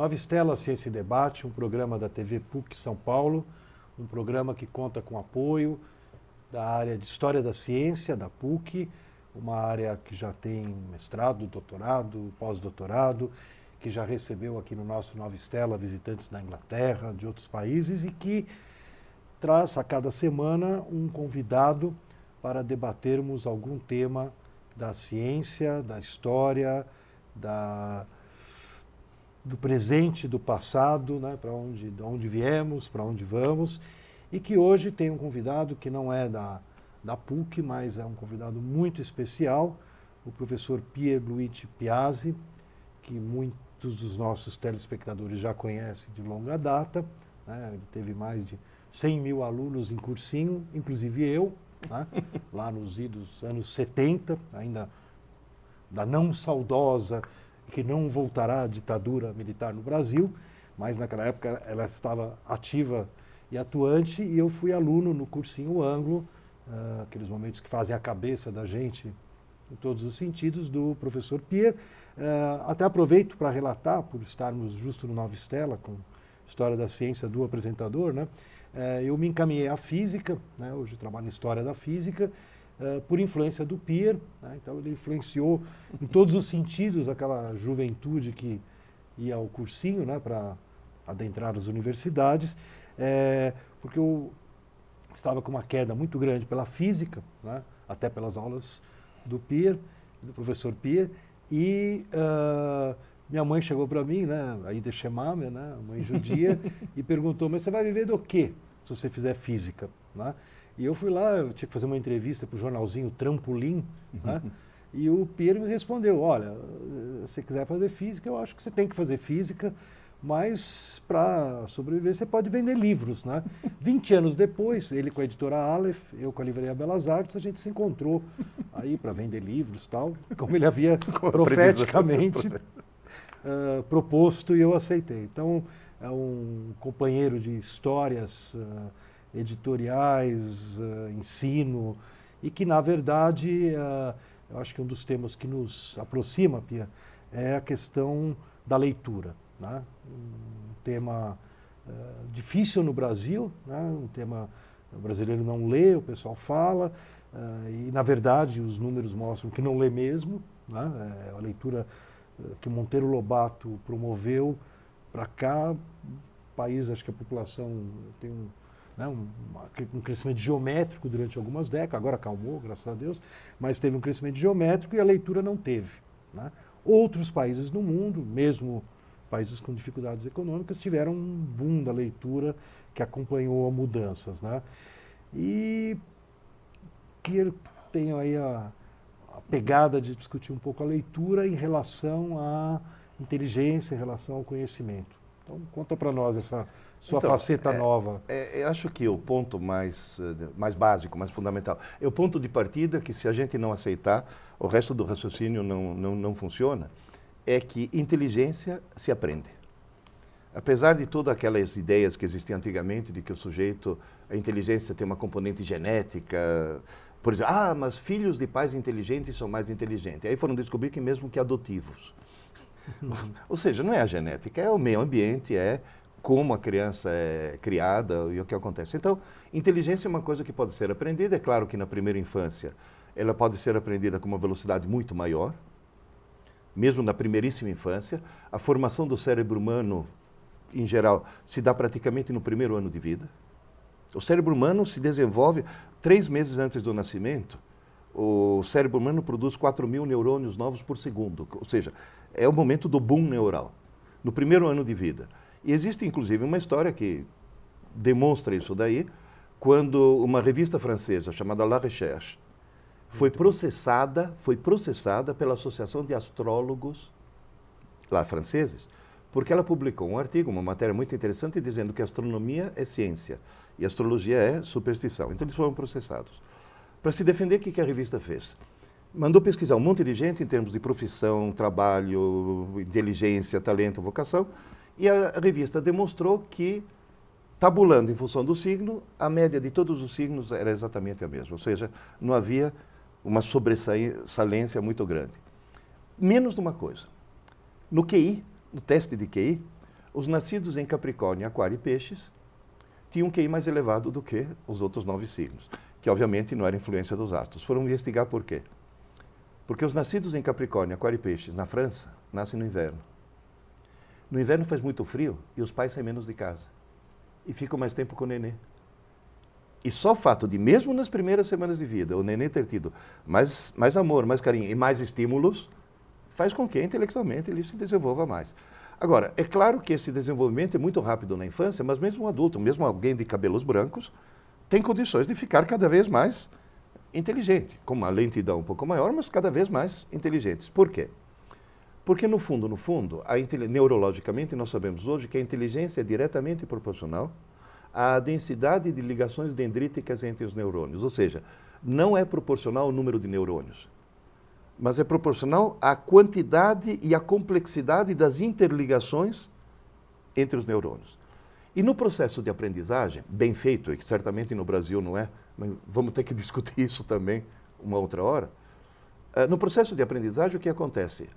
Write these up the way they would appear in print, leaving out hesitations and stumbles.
Nova Estela Ciência e Debate, um programa da TV PUC São Paulo, um programa que conta com apoio da área de História da Ciência, da PUC, uma área que já tem mestrado, doutorado, pós-doutorado, que já recebeu aqui no nosso Nova Estela visitantes da Inglaterra, de outros países, e que traz a cada semana um convidado para debatermos algum tema da ciência, da história, do presente, do passado, né, de onde viemos, para onde vamos, e que hoje tem um convidado que não é da PUC, mas é um convidado muito especial, o professor Pierluigi Piazzi, que muitos dos nossos telespectadores já conhecem de longa data, né, ele teve mais de 100 mil alunos em cursinho, inclusive eu, né, lá nos idos anos 70, ainda da não saudosa, que não voltará à ditadura militar no Brasil, mas naquela época ela estava ativa e atuante, e eu fui aluno no cursinho Anglo, aqueles momentos que fazem a cabeça da gente em todos os sentidos, do professor Pierre. Até aproveito para relatar, por estarmos justo no Nova Estela, com História da Ciência do apresentador, né? Eu me encaminhei à física, né? Hoje eu trabalho em História da Física, por influência do Pierre, né? Então ele influenciou em todos os sentidos aquela juventude que ia ao cursinho, né, para adentrar as universidades, porque eu estava com uma queda muito grande pela física, né, até pelas aulas do Pierre, do professor Pierre, e minha mãe chegou para mim, né, aí de Shemame, né, mãe judia, e perguntou: mas você vai viver do quê se você fizer física, né? E eu fui lá, eu tinha que fazer uma entrevista para o jornalzinho Trampolim, né? E o Pierre me respondeu: olha, se você quiser fazer física, eu acho que você tem que fazer física, mas para sobreviver você pode vender livros, né? 20 anos depois, ele com a editora Aleph, eu com a Livraria Belas Artes, a gente se encontrou aí para vender livros e tal, como ele havia profeticamente proposto, e eu aceitei. Então, é um companheiro de histórias editoriais, ensino, e que, na verdade, eu acho que um dos temas que nos aproxima, Pia, é a questão da leitura, né? Um tema difícil no Brasil, né? Um tema o brasileiro não lê, o pessoal fala, e, na verdade, os números mostram que não lê mesmo, né? A leitura que Monteiro Lobato promoveu para cá, país, acho que a população tem um crescimento geométrico durante algumas décadas, agora acalmou, graças a Deus, mas teve um crescimento geométrico e a leitura não teve, né? Outros países no mundo, mesmo países com dificuldades econômicas, tiveram um boom da leitura que acompanhou mudanças, né? E que eu tenho aí a pegada de discutir um pouco a leitura em relação à inteligência, em relação ao conhecimento. Então, conta para nós essa sua faceta nova. Eu acho que o ponto mais básico, mais fundamental, é o ponto de partida que, se a gente não aceitar, o resto do raciocínio não funciona, é que inteligência se aprende. Apesar de todas aquelas ideias que existiam antigamente de que o sujeito, a inteligência tem uma componente genética, por exemplo, mas filhos de pais inteligentes são mais inteligentes. Aí foram descobrir que mesmo que adotivos. Ou seja, não é a genética, é o meio ambiente, é como a criança é criada e o que acontece. Então, inteligência é uma coisa que pode ser aprendida. É claro que na primeira infância ela pode ser aprendida com uma velocidade muito maior, mesmo na primeiríssima infância. A formação do cérebro humano, em geral, se dá praticamente no primeiro ano de vida. O cérebro humano se desenvolve 3 meses antes do nascimento. O cérebro humano produz 4.000 neurônios novos por segundo, ou seja, é o momento do boom neural, no primeiro ano de vida. E existe, inclusive, uma história que demonstra isso daí, quando uma revista francesa chamada La Recherche foi processada pela Associação de Astrólogos lá franceses, porque ela publicou um artigo, uma matéria muito interessante, dizendo que a astronomia é ciência e a astrologia é superstição. Então eles foram processados. Para se defender, o que a revista fez? Mandou pesquisar um monte de gente em termos de profissão, trabalho, inteligência, talento, vocação, e a revista demonstrou que, tabulando em função do signo, a média de todos os signos era exatamente a mesma, ou seja, não havia uma sobressalência muito grande. Menos de uma coisa. No QI, no teste de QI, Os nascidos em Capricórnio, Aquário e Peixes tinham um QI mais elevado do que os outros 9 signos, que obviamente não era influência dos astros. Foram investigar por quê. Porque os nascidos em Capricórnio, Aquário e Peixes, na França, nascem no inverno. No inverno faz muito frio e os pais saem menos de casa. E ficam mais tempo com o nenê. E só o fato de, mesmo nas primeiras semanas de vida, o nenê ter tido mais amor, mais carinho e mais estímulos, faz com que intelectualmente ele se desenvolva mais. Agora, é claro que esse desenvolvimento é muito rápido na infância, mas mesmo um adulto, mesmo alguém de cabelos brancos, tem condições de ficar cada vez mais inteligente, com uma lentidão um pouco maior, mas cada vez mais inteligentes. Por quê? Porque, no fundo, neurologicamente, nós sabemos hoje que a inteligência é diretamente proporcional à densidade de ligações dendríticas entre os neurônios. Ou seja, não é proporcional ao número de neurônios, mas é proporcional à quantidade e à complexidade das interligações entre os neurônios. E no processo de aprendizagem, bem feito, e que certamente no Brasil não é, mas vamos ter que discutir isso também uma outra hora, no processo de aprendizagem o que acontece?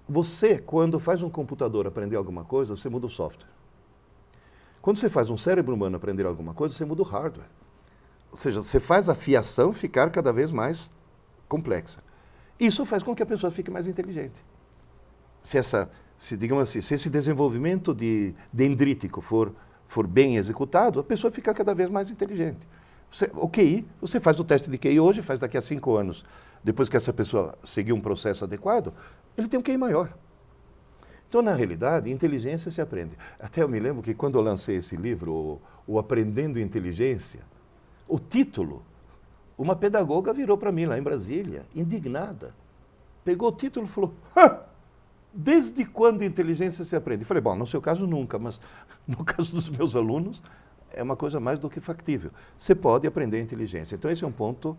Você, quando faz um computador aprender alguma coisa, você muda o software. Quando você faz um cérebro humano aprender alguma coisa, você muda o hardware. Ou seja, você faz a fiação ficar cada vez mais complexa. Isso faz com que a pessoa fique mais inteligente. Digamos assim, se esse desenvolvimento dendrítico for bem executado, a pessoa fica cada vez mais inteligente. O QI, você faz o teste de QI hoje, faz daqui a 5 anos, depois que essa pessoa seguir um processo adequado, ele tem um QI maior. Então, na realidade, inteligência se aprende. Até eu me lembro que quando eu lancei esse livro, o Aprendendo Inteligência, o título, uma pedagoga virou para mim lá em Brasília, indignada. Pegou o título e falou, desde quando inteligência se aprende? Eu falei, bom, no seu caso nunca, mas no caso dos meus alunos é uma coisa mais do que factível. Você pode aprender inteligência. Então, esse é um ponto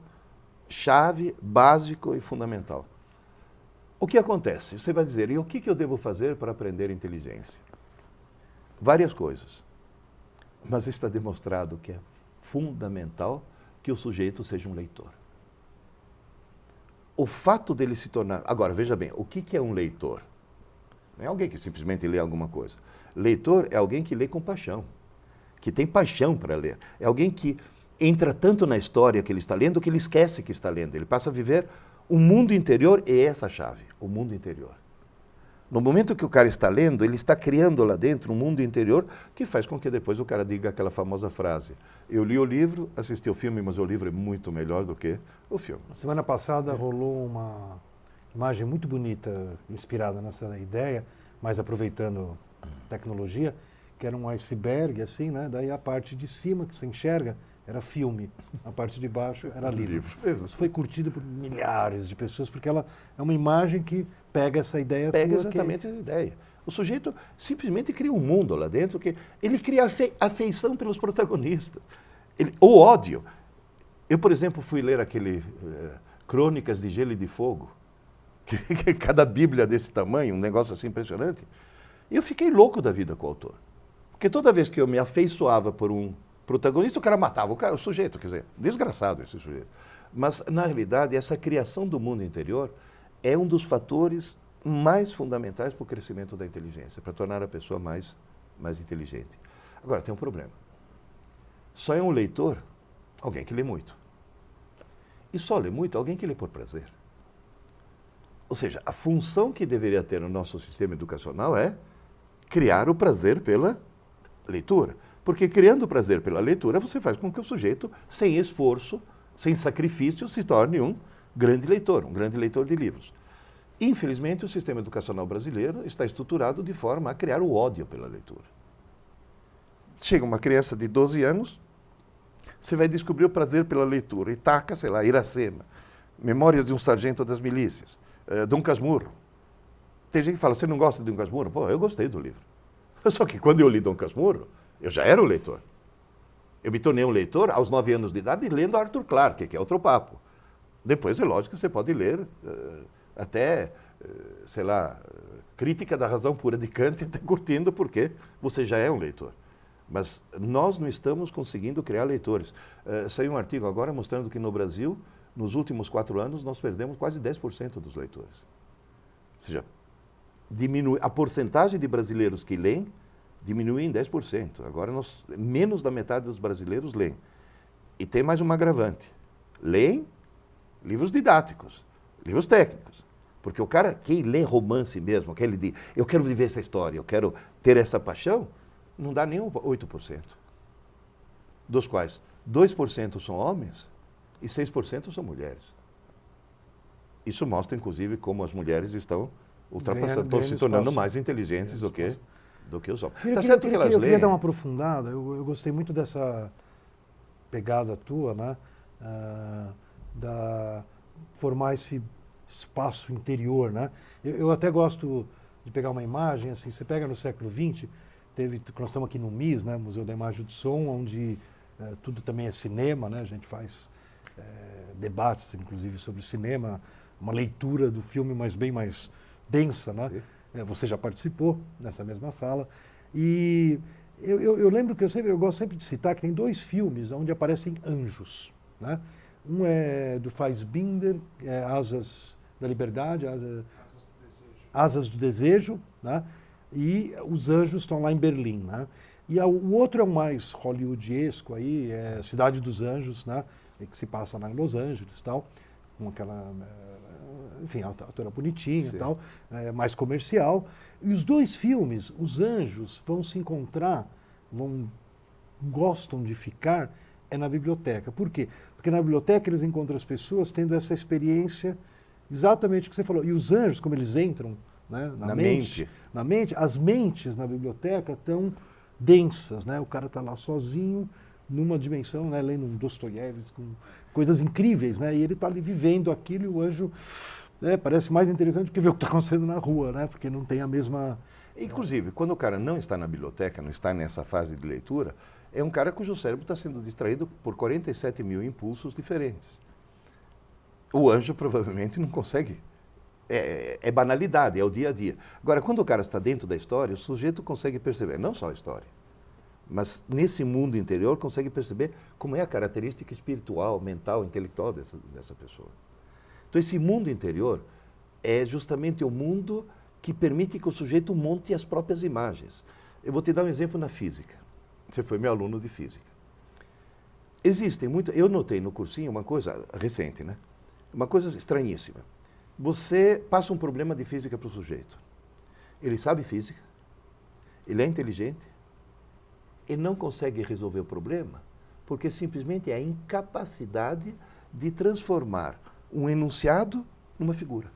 chave, básico e fundamental. O que acontece? Você vai dizer, e o que eu devo fazer para aprender inteligência? Várias coisas. Mas está demonstrado que é fundamental que o sujeito seja um leitor. O fato dele se tornar... Agora, veja bem, o que é um leitor? Não é alguém que simplesmente lê alguma coisa. Leitor é alguém que lê com paixão, que tem paixão para ler. É alguém que entra tanto na história que ele está lendo que ele esquece que está lendo. Ele passa a viver o mundo interior, e essa chave, o mundo interior. No momento que o cara está lendo, ele está criando lá dentro um mundo interior que faz com que depois o cara diga aquela famosa frase, eu li o livro, assisti o filme, mas o livro é muito melhor do que o filme. Semana passada rolou uma imagem muito bonita, inspirada nessa ideia, mas aproveitando tecnologia, que era um iceberg, assim, né? Daí a parte de cima que você enxerga era filme, a parte de baixo era livro. Isso foi curtido por milhares de pessoas, porque ela é uma imagem que pega essa ideia. Pega exatamente essa ideia. O sujeito simplesmente cria um mundo lá dentro, que ele cria afeição pelos protagonistas. O ódio. Eu, por exemplo, fui ler aquele Crônicas de Gelo e de Fogo, que cada bíblia desse tamanho, um negócio assim impressionante, e eu fiquei louco da vida com o autor. Porque toda vez que eu me afeiçoava por um protagonista, o cara matava o sujeito, quer dizer, desgraçado esse sujeito. Mas, na realidade, essa criação do mundo interior é um dos fatores mais fundamentais para o crescimento da inteligência, para tornar a pessoa mais inteligente. Agora, tem um problema. Só é um leitor alguém que lê muito. E só lê muito alguém que lê por prazer. Ou seja, a função que deveria ter no nosso sistema educacional é criar o prazer pela leitura. Porque criando o prazer pela leitura, você faz com que o sujeito, sem esforço, sem sacrifício, se torne um grande leitor de livros. Infelizmente, o sistema educacional brasileiro está estruturado de forma a criar o ódio pela leitura. Chega uma criança de 12 anos, você vai descobrir o prazer pela leitura e taca, sei lá, Iracema, Memórias de um Sargento das Milícias, Dom Casmurro. Tem gente que fala, você não gosta de Dom Casmurro? Pô, eu gostei do livro. Só que quando eu li Dom Casmurro, eu já era um leitor. Eu me tornei um leitor aos 9 anos de idade lendo Arthur Clarke, que é outro papo. Depois, é lógico que você pode ler até, sei lá, Crítica da Razão Pura de Kant, até curtindo, porque você já é um leitor. Mas nós não estamos conseguindo criar leitores. Saiu um artigo agora mostrando que no Brasil, nos últimos 4 anos, nós perdemos quase 10% dos leitores. Ou seja, diminui a porcentagem de brasileiros que leem diminuiu em 10%. Agora, menos da metade dos brasileiros leem. E tem mais um agravante. Leem livros didáticos, livros técnicos. Porque o cara, quem lê romance mesmo, aquele de eu quero viver essa história, eu quero ter essa paixão, não dá nem 8%. Dos quais 2% são homens e 6% são mulheres. Isso mostra, inclusive, como as mulheres estão ultrapassando, estão se tornando mais inteligentes do que os homens. Tá certo que elas eu leem. queria dar uma aprofundada, eu gostei muito dessa pegada tua, né? Formar esse espaço interior, né? Eu até gosto de pegar uma imagem, assim, você pega no século XX, nós estamos aqui no MIS, né? Museu da Imagem e do Som, onde tudo também é cinema, né? A gente faz debates, inclusive, sobre cinema, uma leitura do filme, mas bem mais densa, né? Você já participou nessa mesma sala. E eu lembro que eu gosto sempre de citar que tem 2 filmes onde aparecem anjos, né? Um é do Fassbinder, Asas da Liberdade, Asas do Desejo, né? E Os Anjos estão lá em Berlim, né? E o outro é o mais hollywoodesco aí, é Cidade dos Anjos, né? Que se passa lá em Los Angeles e tal, com aquela, enfim, a atora bonitinha e tal, mais comercial. E os 2 filmes, os anjos vão se encontrar, gostam de ficar, na biblioteca. Por quê? Porque na biblioteca eles encontram as pessoas tendo essa experiência, exatamente o que você falou. E os anjos, como eles entram, né, na mente, as mentes na biblioteca estão densas, né? O cara está lá sozinho, numa dimensão, né, lendo um Dostoiévski, com coisas incríveis, né? E ele está ali vivendo aquilo e o anjo, né, parece mais interessante do que ver o que está acontecendo na rua, né? Porque não tem a mesma... Inclusive, quando o cara não está na biblioteca, não está nessa fase de leitura, é um cara cujo cérebro está sendo distraído por 47 mil impulsos diferentes. O anjo provavelmente não consegue. É banalidade, é o dia a dia. Agora, quando o cara está dentro da história, o sujeito consegue perceber, não só a história, mas nesse mundo interior consegue perceber como é a característica espiritual, mental, intelectual dessa pessoa. Então, esse mundo interior é justamente o mundo que permite que o sujeito monte as próprias imagens. Eu vou te dar um exemplo na física. Você foi meu aluno de física. Eu notei no cursinho uma coisa recente, né? Uma coisa estranhíssima. Você passa um problema de física para o sujeito. Ele sabe física, ele é inteligente, ele não consegue resolver o problema porque simplesmente é a incapacidade de transformar um enunciado numa figura.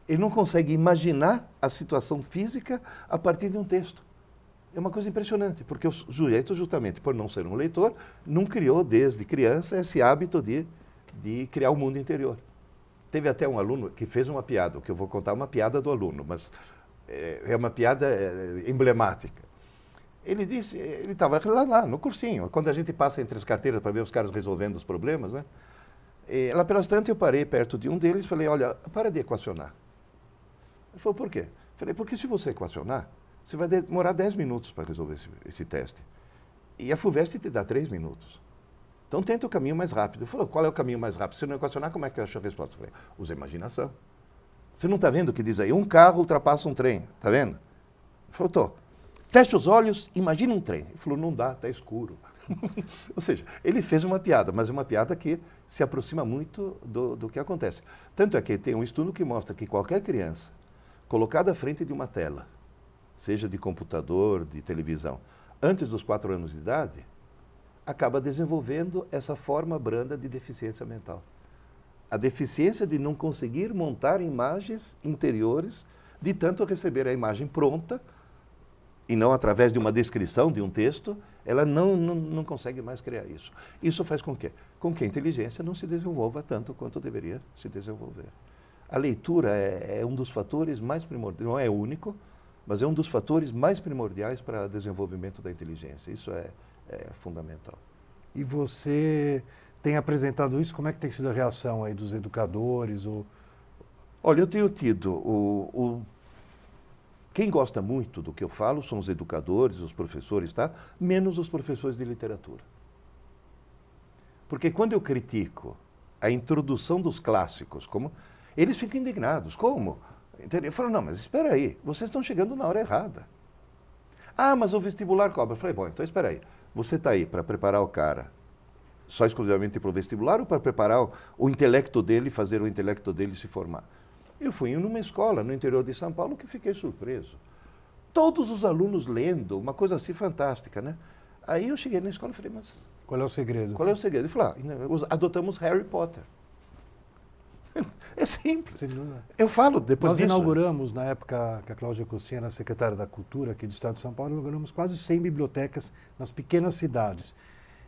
Ele não consegue imaginar a situação física a partir de um texto. É uma coisa impressionante, porque o sujeito, justamente por não ser um leitor, não criou desde criança esse hábito de criar o mundo interior. Teve até um aluno que fez uma piada, que eu vou contar uma piada do aluno, mas é uma piada emblemática. Ele disse, ele estava lá no cursinho, quando a gente passa entre as carteiras para ver os caras resolvendo os problemas, né? E, lá pelas tantas eu parei perto de um deles e falei, olha, para de equacionar. Ele falou, por quê? Eu falei, porque se você equacionar, você vai demorar 10 minutos para resolver esse teste. E a FUVEST te dá 3 minutos. Então tenta o caminho mais rápido. Ele falou, qual é o caminho mais rápido? Se não equacionar, como é que eu acho a resposta? Eu falei, usa a imaginação. Você não está vendo o que diz aí? Um carro ultrapassa um trem, está vendo? Ele falou, tô. Fecha os olhos, imagina um trem. Ele falou, não dá, está escuro. Ou seja, ele fez uma piada, mas é uma piada que se aproxima muito do que acontece. Tanto é que tem um estudo que mostra que qualquer criança colocada à frente de uma tela, seja de computador, de televisão, antes dos 4 anos de idade, acaba desenvolvendo essa forma branda de deficiência mental. A deficiência de não conseguir montar imagens interiores, de tanto receber a imagem pronta, e não através de uma descrição de um texto, ela não consegue mais criar isso. Isso faz com que a inteligência não se desenvolva tanto quanto deveria se desenvolver. A leitura é um dos fatores mais primordiais, não é único, mas é um dos fatores mais primordiais para o desenvolvimento da inteligência. Isso é fundamental. E você tem apresentado isso? Como é que tem sido a reação aí dos educadores? Olha, eu tenho tido quem gosta muito do que eu falo são os educadores, os professores, tá? Menos os professores de literatura. Porque quando eu critico a introdução dos clássicos, eles ficam indignados. Como? Eu falo, não, mas espera aí, vocês estão chegando na hora errada. Ah, mas o vestibular cobra. Eu falei, bom, então espera aí. Você está aí para preparar o cara só exclusivamente para o vestibular ou para preparar o intelecto dele, fazer o intelecto dele se formar? Eu fui numa escola no interior de São Paulo que fiquei surpreso. Todos os alunos lendo, uma coisa assim fantástica, né? Aí eu cheguei na escola e falei, mas Qual é o segredo? qual é o segredo? Ele falou, adotamos Harry Potter. É simples. Eu falo depois Nós disso. inauguramos, na época que a Cláudia Costinha era secretária da Cultura aqui do Estado de São Paulo, inauguramos quase 100 bibliotecas nas pequenas cidades.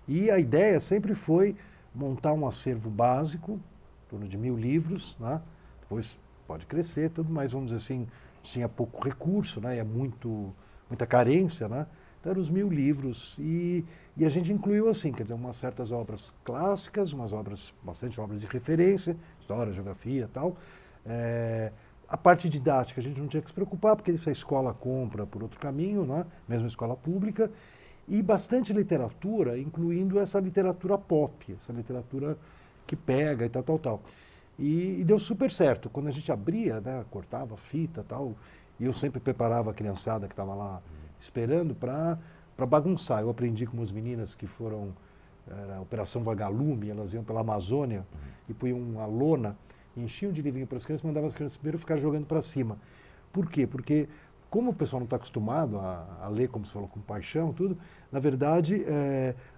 E a ideia sempre foi montar um acervo básico, em torno de 1000 livros, né? Depois pode crescer, tudo, mas vamos dizer assim, tinha pouco recurso, né? E é muita carência, né? Então eram os 1000 livros e a gente incluiu assim, quer dizer, umas certas obras clássicas, bastante obras de referência, história, geografia e tal. A parte didática a gente não tinha que se preocupar, porque isso a escola compra por outro caminho, né? Mesmo a escola pública. E bastante literatura, incluindo essa literatura pop, essa literatura que pega e tal. E deu super certo. Quando a gente abria, né, cortava fita e tal, e eu sempre preparava a criançada que estava lá esperando para bagunçar. Eu aprendi com umas meninas que foram era a Operação Vagalume, elas iam pela Amazônia e punham uma lona, enchiam de livrinho para as crianças, mandavam as crianças primeiro ficar jogando para cima. Por quê? Porque como o pessoal não está acostumado a ler, como você falou, com paixão, tudo, na verdade,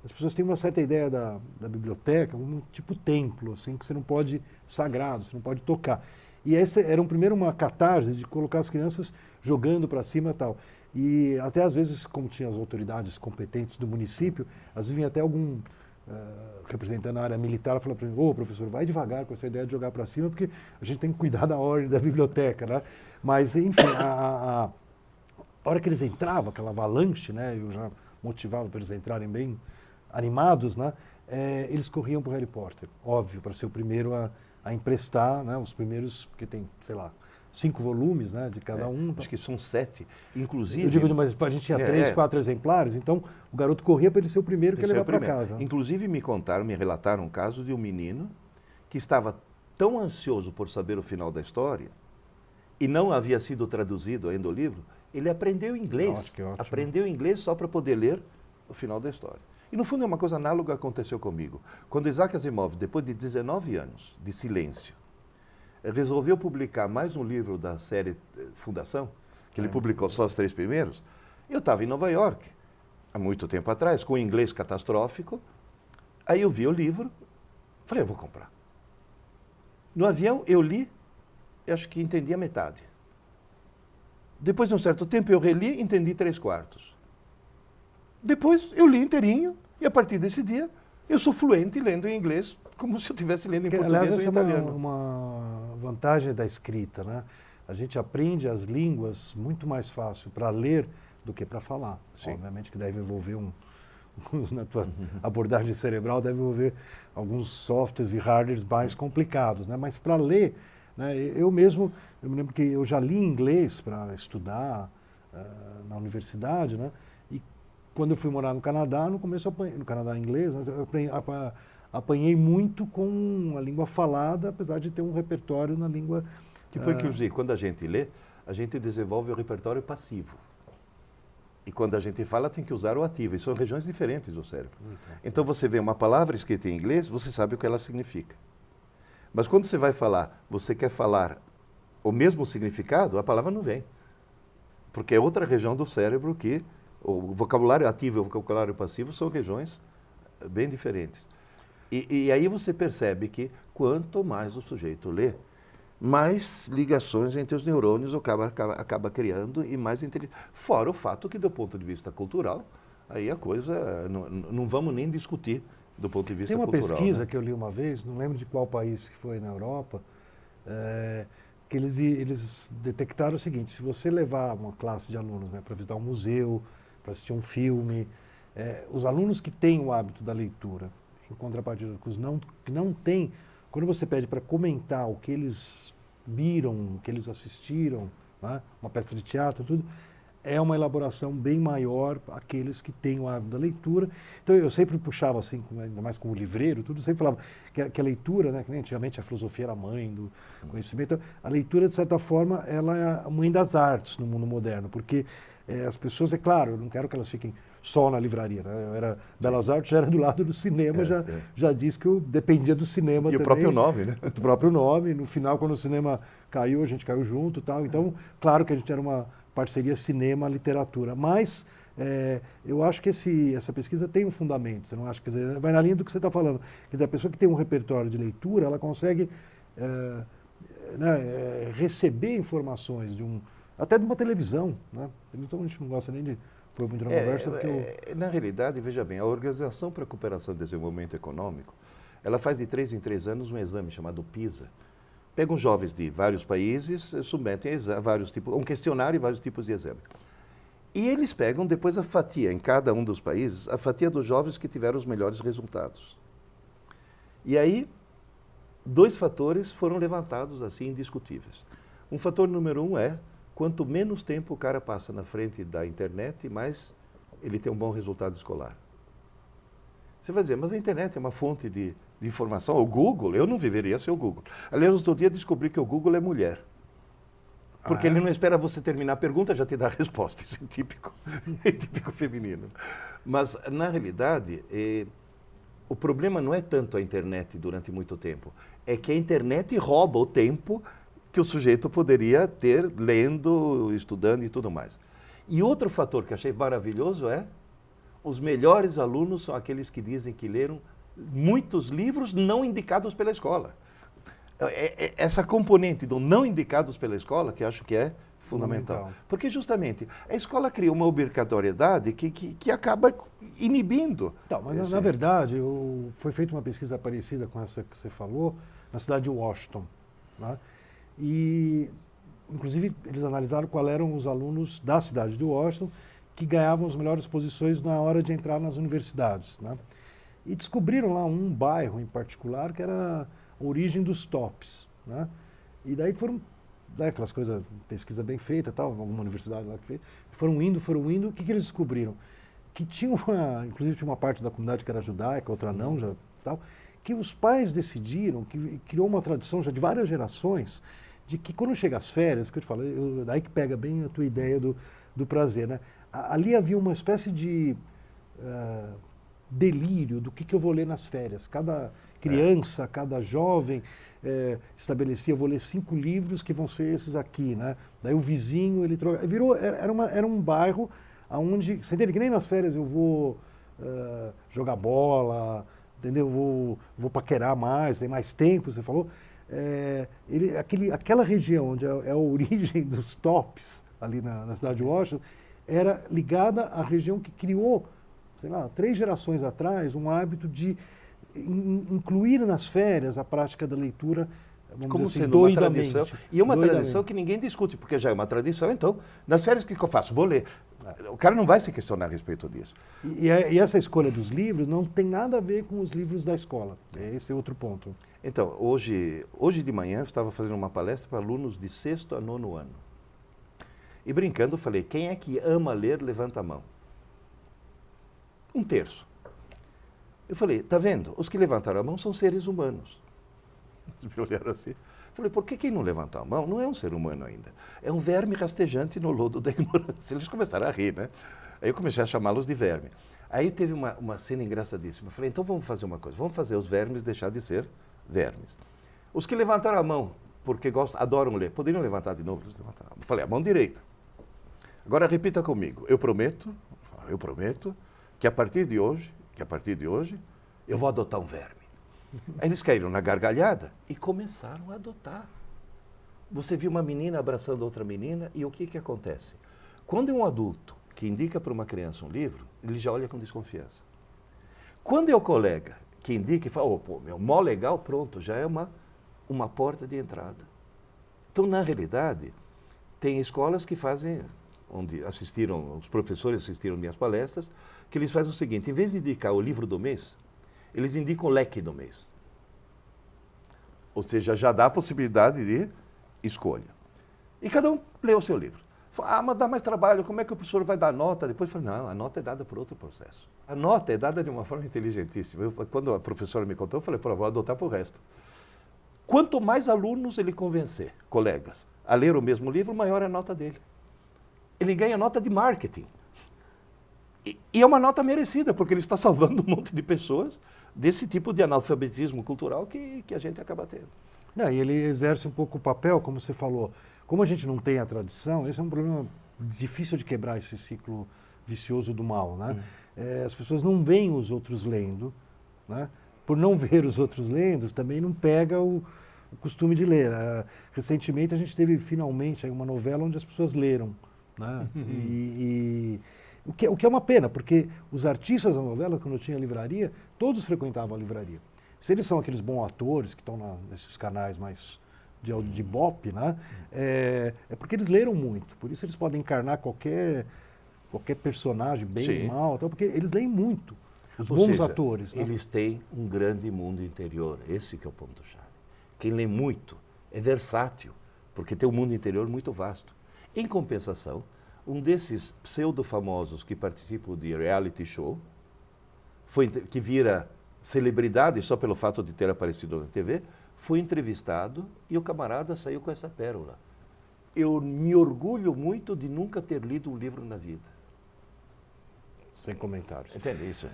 as pessoas têm uma certa ideia da biblioteca, um tipo templo, assim, que você não pode, sagrado, você não pode tocar. E essa era primeiro uma catarse de colocar as crianças jogando para cima e tal. E até às vezes, como tinha as autoridades competentes do município, às vezes vinha até algum representante da área militar falando para mim, ô professor, vai devagar com essa ideia de jogar para cima, porque a gente tem que cuidar da ordem da biblioteca, né? Mas, enfim, a hora que eles entravam, aquela avalanche, né, eu já motivava para eles entrarem bem animados, né, eles corriam para o Harry Potter, óbvio, para ser o primeiro a emprestar, né, os primeiros, porque tem, sei lá, 5 volumes, né, de cada um. Acho que são 7, inclusive. Eu digo, mas a gente tinha 3, 4 exemplares, então o garoto corria para ele ser o primeiro que ele levar para casa. Inclusive me relataram um caso de um menino que estava tão ansioso por saber o final da história e não havia sido traduzido ainda o livro, ele aprendeu inglês. Nossa, que ótimo. Aprendeu inglês só para poder ler o final da história. E no fundo é uma coisa análoga que aconteceu comigo. Quando Isaac Asimov, depois de 19 anos de silêncio, resolveu publicar mais um livro da série Fundação, que ele publicou só os 3 primeiros, eu estava em Nova York, há muito tempo atrás, com inglês catastrófico, aí eu vi o livro, falei, eu vou comprar. No avião eu li, eu acho que entendi a metade. Depois de um certo tempo eu reli, entendi 3/4. Depois eu li inteirinho e a partir desse dia eu sou fluente lendo em inglês, como se eu estivesse lendo em português aliás, ou em italiano. É uma vantagem da escrita, né? A gente aprende as línguas muito mais fácil para ler do que para falar. Sim. Obviamente que deve envolver na tua abordagem cerebral deve envolver alguns softwares e hardwares mais complicados, né? Mas para ler, né, eu me lembro que eu já li inglês para estudar na universidade, né? E quando eu fui morar no Canadá, no começo no Canadá inglês, eu apanhei muito com a língua falada, apesar de ter um repertório na língua... Que foi que eu usei. Quando a gente lê, a gente desenvolve o repertório passivo. E quando a gente fala, tem que usar o ativo. E são regiões diferentes do cérebro. Então você vê uma palavra escrita em inglês, você sabe o que ela significa. Mas quando você vai falar, você quer falar o mesmo significado, a palavra não vem. Porque é outra região do cérebro que o vocabulário ativo e o vocabulário passivo são regiões bem diferentes. E aí você percebe que quanto mais o sujeito lê, mais ligações entre os neurônios acaba criando e mais inteligência. Fora o fato que, do ponto de vista cultural, aí a coisa, não vamos nem discutir do ponto de vista cultural. Tem uma pesquisa, né? que eu li uma vez, não lembro de qual país que foi na Europa, que eles detectaram o seguinte: se você levar uma classe de alunos, né, para visitar um museu, para assistir um filme, os alunos que têm o hábito da leitura, em contrapartida com os que não têm, quando você pede para comentar o que eles viram, o que eles assistiram, né, uma peça de teatro, tudo, é uma elaboração bem maior aqueles que têm o hábito da leitura. Então eu sempre puxava assim, ainda mais como livreiro, tudo, sempre falava que a leitura, né, que nem antigamente a filosofia era a mãe do conhecimento, a leitura, de certa forma, ela é a mãe das artes no mundo moderno, porque as pessoas, é claro, eu não quero que elas fiquem só na livraria, né? Belas Artes já era do lado do cinema, já disse que eu dependia do cinema e também. E o próprio nome, né? O próprio nome. No final, quando o cinema caiu, a gente caiu junto e tal. Então, claro que a gente era uma parceria cinema-literatura. Mas eu acho que essa pesquisa tem um fundamento. Você não acha? Quer dizer, vai na linha do que você está falando. Quer dizer, a pessoa que tem um repertório de leitura, ela consegue receber informações até de uma televisão, né? Então a gente não gosta nem de pôr muito na conversa. Na realidade, veja bem, a Organização para a Cooperação e Desenvolvimento Econômico, ela faz de 3 em 3 anos um exame chamado PISA. Pegam jovens de vários países, submetem a vários tipos, um questionário e vários tipos de exame. E eles pegam depois a fatia, em cada um dos países, a fatia dos jovens que tiveram os melhores resultados. E aí, 2 fatores foram levantados assim indiscutíveis. Um fator número 1 é, quanto menos tempo o cara passa na frente da internet, mais ele tem um bom resultado escolar. Você vai dizer, mas a internet é uma fonte de informação. O Google, eu não viveria sem o Google. Aliás, outro dia descobri que o Google é mulher. Porque ele não espera você terminar a pergunta, já te dá a resposta. Isso é típico feminino. Mas, na realidade, o problema não é tanto a internet durante muito tempo. É que a internet rouba o tempo que o sujeito poderia ter lendo, estudando e tudo mais. E outro fator que achei maravilhoso é os melhores alunos são aqueles que dizem que leram muitos livros não indicados pela escola. Essa componente do não indicados pela escola que acho que é fundamental. Porque justamente a escola cria uma obrigatoriedade que acaba inibindo. Então, mas na verdade, foi feita uma pesquisa parecida com essa que você falou, na cidade de Washington, né? E, inclusive, eles analisaram quais eram os alunos da cidade de Washington que ganhavam as melhores posições na hora de entrar nas universidades, né? E descobriram lá um bairro em particular que era a origem dos tops, né? E daí foram, aquelas coisas, pesquisa bem feita, tal, alguma universidade lá que fez, foram indo, o que eles descobriram? Que tinha inclusive tinha uma parte da comunidade que era judaica, outra não, já, tal, que os pais decidiram, que criou uma tradição já de várias gerações, de que quando chega as férias, que eu te falo, daí que pega bem a tua ideia do prazer, né? Ali havia uma espécie de delírio do que eu vou ler nas férias. Cada criança, cada jovem estabelecia, eu vou ler 5 livros que vão ser esses aqui, né? Daí o vizinho, ele troca, era um bairro onde, você entende que nem nas férias eu vou jogar bola, entendeu? Vou paquerar mais, tem mais tempo, você falou. Aquela região onde é a origem dos tops, ali na cidade de Washington, era ligada à região que criou, sei lá, 3 gerações atrás, um hábito de incluir nas férias a prática da leitura, vamos como dizer assim, sendo uma doidamente. tradição. E uma tradição que ninguém discute, porque já é uma tradição, então, nas férias o que eu faço? Vou ler. O cara não vai se questionar a respeito disso. E essa escolha dos livros não tem nada a ver com os livros da escola. Esse é outro ponto. Então, hoje de manhã eu estava fazendo uma palestra para alunos de 6º a 9º ano. E brincando, eu falei, quem é que ama ler, levanta a mão. 1/3. Eu falei, tá vendo? Os que levantaram a mão são seres humanos. Eles me olharam assim. Eu falei, por que quem não levantou a mão não é um ser humano ainda? É um verme rastejante no lodo da ignorância. Eles começaram a rir, né? Aí eu comecei a chamá-los de verme. Aí teve uma cena engraçadíssima. Eu falei, então vamos fazer uma coisa. Vamos fazer os vermes deixar de ser vermes. Os que levantaram a mão, porque adoram ler, poderiam levantar de novo? Eles levantaram a mão. Eu falei, a mão direita. Agora repita comigo. Eu prometo que a partir de hoje, eu vou adotar um verme. Aí eles caíram na gargalhada e começaram a adotar. Você viu uma menina abraçando outra menina e o que acontece? Quando é um adulto que indica para uma criança um livro, ele já olha com desconfiança. Quando é o colega que indica e fala, pô, mó legal, pronto, já é uma porta de entrada. Então, na realidade, tem escolas que fazem, onde os professores assistiram minhas palestras, que eles fazem o seguinte, em vez de indicar o livro do mês, eles indicam o leque do mês. Ou seja, já dá a possibilidade de escolha. E cada um lê o seu livro. Fala, mas dá mais trabalho, como é que o professor vai dar nota? Depois fala, não, a nota é dada por outro processo. A nota é dada de uma forma inteligentíssima. Quando a professora me contou, eu falei, pô, vou adotar para o resto. Quanto mais alunos ele convencer, colegas, a ler o mesmo livro, maior é a nota dele. ele ganha nota de marketing. E é uma nota merecida, porque ele está salvando um monte de pessoas desse tipo de analfabetismo cultural que a gente acaba tendo. E ele exerce um pouco o papel, como você falou, como a gente não tem a tradição, esse é um problema difícil de quebrar, esse ciclo vicioso do mal, né? As pessoas não veem os outros lendo, né? Por não ver os outros lendo, também não pega o costume de ler. Recentemente a gente teve finalmente aí uma novela onde as pessoas leram, né? O que é uma pena, porque os artistas da novela, quando tinha livraria, todos frequentavam a livraria. Se eles são aqueles bons atores que estão nesses canais mais de Ibope, né? É porque eles leram muito, por isso eles podem encarnar qualquer personagem, bem ou mal, porque eles leem muito. Os bons atores. Né? Eles têm um grande mundo interior, esse que é o ponto-chave. Quem lê muito é versátil, porque tem um mundo interior muito vasto. Em compensação, um desses pseudo-famosos que participam de reality show, que vira celebridade só pelo fato de ter aparecido na TV, foi entrevistado e o camarada saiu com essa pérola. Eu me orgulho muito de nunca ter lido um livro na vida. Sem comentários. Entende isso?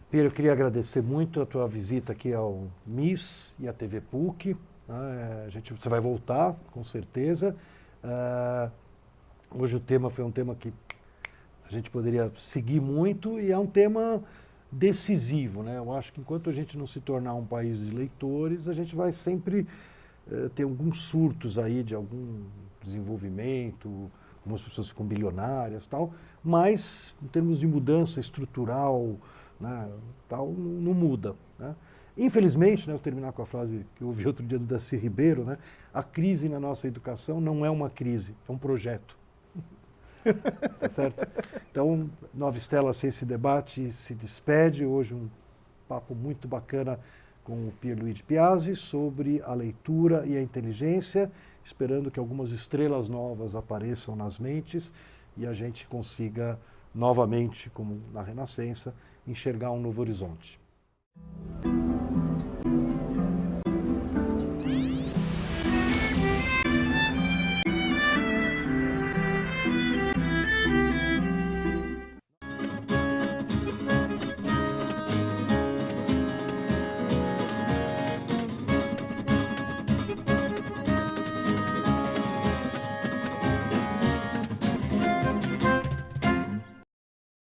Pierre, eu queria agradecer muito a tua visita aqui ao MIS e à TV PUC. Você vai voltar, com certeza. Hoje o tema foi um tema que a gente poderia seguir muito e é um tema decisivo, né? Eu acho que enquanto a gente não se tornar um país de leitores, a gente vai sempre ter alguns surtos aí de algum desenvolvimento, algumas pessoas ficam bilionárias e tal, mas em termos de mudança estrutural, né, tal, não muda. Né? Infelizmente, né, eu vou terminar com a frase que eu ouvi outro dia do Darcy Ribeiro, né, a crise na nossa educação não é uma crise, é um projeto. Tá certo? Então, Nova Estela, esse debate se despede. Hoje um papo muito bacana com o Pierluigi Piazzi sobre a leitura e a inteligência, esperando que algumas estrelas novas apareçam nas mentes e a gente consiga novamente, como na Renascença, enxergar um novo horizonte.